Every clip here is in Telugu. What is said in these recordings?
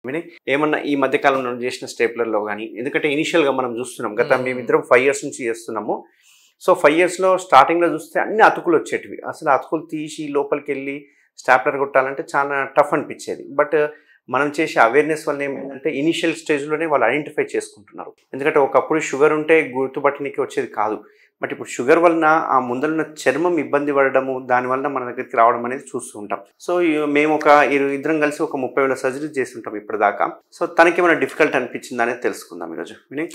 విని ఏమన్నా ఈ మధ్య కాలంలో చేసిన స్టేప్లర్‌లో గాని, ఎందుకంటే ఇనీషియల్‌గా మనం చూస్తున్నాం. మేమిద్దరం 5 ఇయర్స్ నుంచి చేస్తున్నాము. సో, 5 ఇయర్స్‌లో స్టార్టింగ్‌లో చూస్తే అన్ని అతుకులొచ్చేటివి. అసలు అతుకులు తీసి లోపలికెళ్ళి స్టాప్లర్ కొట్టాలంటే చాలా టఫ్ అనిపిచ్చేది. బట్ మనం చేసే అవేర్‌నెస్ వల్ల ఏమైందంటే ఇనీషియల్ స్టేజ్‌లోనే వాళ్ళు ఐడెంటిఫై చేసుకుంటున్నారు. ఎందుకంటే ఒకప్పుడు షుగర్ ఉంటే గుర్తుపట్టనీకి వచ్చేది కాదు. బట్ ఇప్పుడు షుగర్ వలన ఆ ముందరున్న చర్మం ఇబ్బంది పడడము, దానివల్ల మన దగ్గరికి రావడం అనేది చూస్తూ ఉంటాం. సో, మేము ఇద్దరం కలిసి ఒక 30,000 సర్జరీస్ చేసుంటాం ఇప్పటిదాకా. సో, తనకేమైనా డిఫికల్ట్ అనిపించిందా అనేది తెలుసుకుందాం ఈరోజు. వినయ్?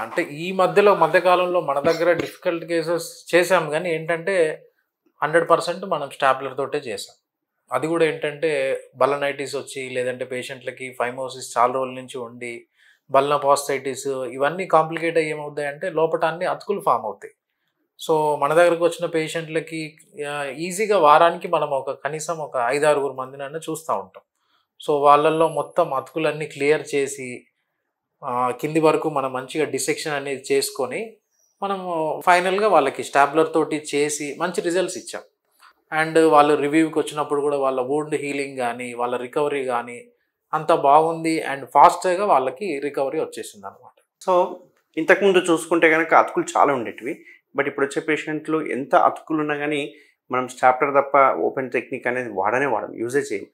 అంటే ఈ మధ్య కాలంలో మన దగ్గర డిఫికల్ట్ కేసెస్ చేసాం గానీ ఏంటంటే 100% మనం స్టాప్లర్ తోటే చేసాం. అది గూడా ఏంటంటే బలనైటిస్ వచ్చి లేదంటే పేషెంట్‌లకి ఫైమోసిస్ చాలా రోజుల నుంచి ఉండి బల్నా పాస్టైటిస్ ఇవన్నీ కాంప్లికేట్ అయ్యి ఏమవుతాయంటే లోపట అన్ని అతుకులు ఫార్మ్ అవుతాయి. సో, మన దగ్గరకు వచ్చిన పేషెంట్‌లకి ఈజీగా వారానికి మనం కనీసం ఒక 5, 6 మందినన్నా చూస్తా ఉంటాం. సో, వాళ్ళల్లో మొత్తం అతుకులన్నీ క్లియర్ చేసి కింది వరకు మనం మంచిగా డిసెక్షన్ అనేది చేసుకొని మనము ఫైనల్‌గా వాళ్ళకి స్టాప్లర్ తోటి చేసి మంచి రిజల్ట్స్ ఇచ్చాం. అండ్ వాళ్ళు రివ్యూకి వచ్చినప్పుడు కూడా వాళ్ళ వూండ్ హీలింగ్ గానీ, వాళ్ళ రికవరీ గానీ అంతా బాగుంది. అండ్ ఫాస్ట్‌గా వాళ్ళకి రికవరీ వచ్చేసిందనమాట. సో, ఇంతకుముందు చూసుకుంటే గనక అతుకులు చాలా ఉండేటివి. బట్ ఇప్పుడొచ్చే పేషెంట్‌లు ఎంత అతుకులున్నా గానీ, మనం స్టాప్లర్ తప్ప ఓపెన్ టెక్నిక్ అనేది వాడనే వాడం. యూజే చేయం.